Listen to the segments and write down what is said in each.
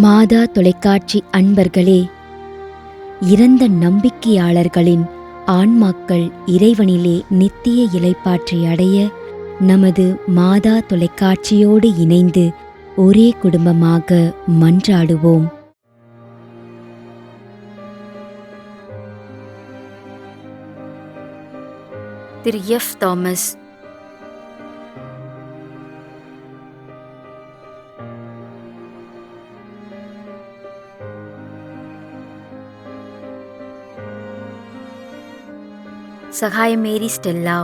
மாதா தொலைக்காட்சி அன்பர்களே, இறந்த நம்பிக்கையாளர்களின் ஆன்மாக்கள் இறைவனிலே நித்திய இளைப்பாற்றி அடைய நமது மாதா தொலைக்காட்சியோடு இணைந்து ஒரே குடும்பமாக மன்றாடுவோம். திரு எஃப். தாமஸ், சகாய மேரி ஸ்டெல்லா,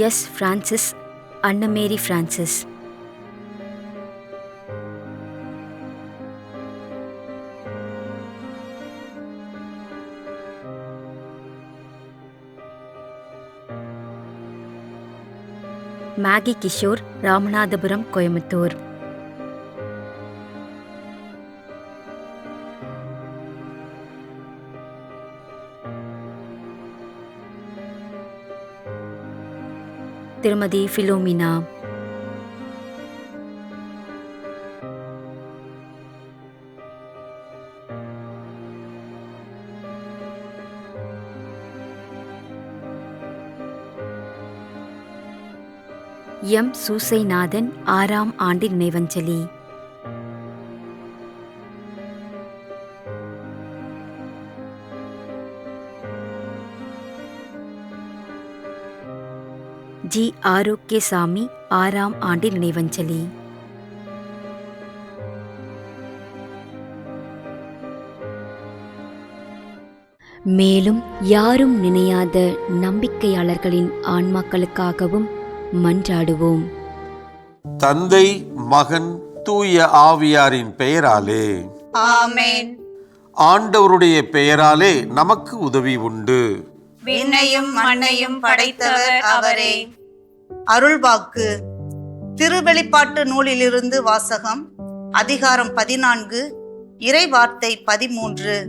எஸ். பிரான்சிஸ், அன்னமேரி பிரான்சிஸ், மேகி கிஷோர், ராமநாதபுரம், கோயம்புத்தூர், திருமதி பிலோமினா, எம். சூசைநாதன், 6ஆம் ஆண்டு நினைவஞ்சலி, ஜி. ஆரோக்கியசாமி, 6ஆம் ஆண்டு நினைவஞ்சலி, மேலும் யாரும் நினையாத நம்பிக்கையாளர்களின் ஆன்மாக்களுக்காகவும் மன்றாடுவோம். தந்தை, மகன், தூய ஆவியாரின் பெயராலே ஆமென். ஆண்டவருடைய பெயராலே நமக்கு உதவி உண்டு. விண்ணையும் மண்ணையும் படைத்தவர் அவரே. அருள்வாக்கு. திருவெளிப்பாட்டு நூலிலிருந்து வாசகம். அதிகாரம் 14, இறைவார்த்தை 13.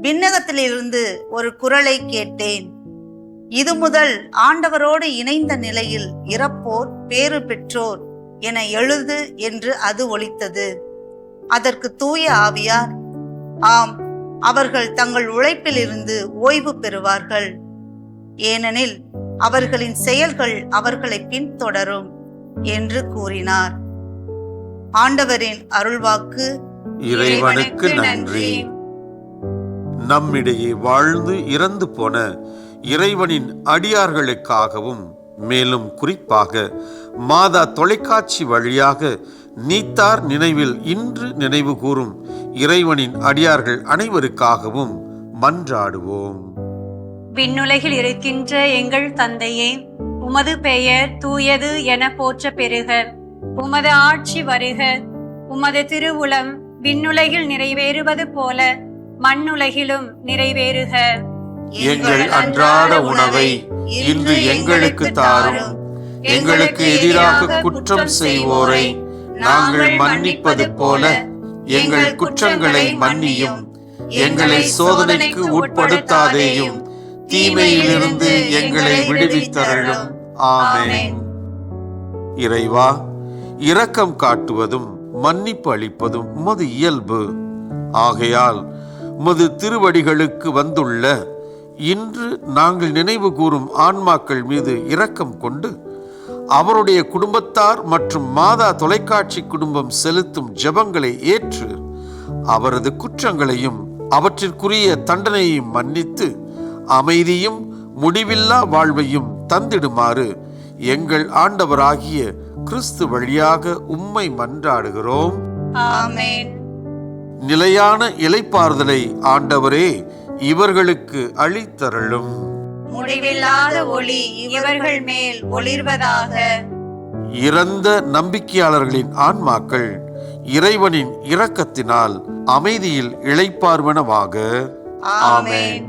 விண்ணகத்திலிருந்து ஒரு குரலை கேட்டேன். இது முதல் ஆண்டவரோடு இணைந்த நிலையில் இறப்போர் பேறு பெற்றோர் என எழுது என்று அது ஒலித்தது. அதற்கு தூய ஆவியார், ஆம், அவர்கள் தங்கள் உழைப்பிலிருந்து ஓய்வு பெறுவார்கள், ஏனெனில் அவர்களின் செயல்கள் அவர்களை பின்தொடரும் என்று கூறினார். ஆண்டவரின் அருள்வாக்கு. இறைவனுக்கு நன்றி. நம்மிடையே வாழ்ந்து இறந்து போன இறைவனின் அடியார்களுக்காகவும், மேலும் குறிப்பாக மாதா தொலைக்காட்சி வழியாக நீத்தார் நினைவில் இன்று நினைவு கூறும் இறைவனின் அடியார்கள் அனைவருக்காகவும் மன்றாடுவோம். விண்ணுலகில் இருக்கின்ற எங்கள் தந்தையே, உமது பெயர் தூயது என போற்ற பெறுக. உமது ஆட்சி வருக. உமது திருவுளம் விண்ணுலகில் நிறைவேறுவது போல மண்ணுலகிலும் நிறைவேறுக. எங்கள் அன்றாட உணவை இன்று எங்களுக்கு தாரும். எங்களுக்கு எதிராக குற்றம் செய்வோரை நாங்கள் மன்னிப்பது போல எங்கள் குற்றங்களை மன்னியும். எங்களை சோதனைக்கு உட்படுத்தாதேயும், தீமையிலிருந்து எங்களை விடுவித்தருளும். ஆமென். இறைவா, இரக்கம் காட்டுவதும் மன்னிப்பு அளிப்பதும் உமது இயல்பு. ஆகையால் உமது திருவடிகளுக்கு வந்துள்ள இன்று நாங்கள் நினைவு கூறும் ஆன்மாக்கள் மீது இரக்கம் கொண்டு அவருடைய குடும்பத்தார் மற்றும் மாதா தொலைக்காட்சி குடும்பம் செலுத்தும் ஜெபங்களை ஏற்று அவரது குற்றங்களையும் அவற்றிற்குரிய தண்டனையையும் மன்னித்து அமைதியும் முடிவில்லா வாழ்வையும் தந்திடுமாறு எங்கள் ஆண்டவராகிய கிறிஸ்து வழியாக உம்மை மன்றாடுகிறோம். ஆமென். நிலையான இளைப்பாறுதலை ஆண்டவரே இவர்களுக்கு அளித்தருளும். முடிவில்லாத ஒளி இவர்கள் மேல் ஒளிர்வதாக. இறந்த நம்பிக்கையாளர்களின் ஆன்மாக்கள் இறைவனின் இரக்கத்தினால் அமைதியில் இளைப்பாறுவனவாக. ஆமென்.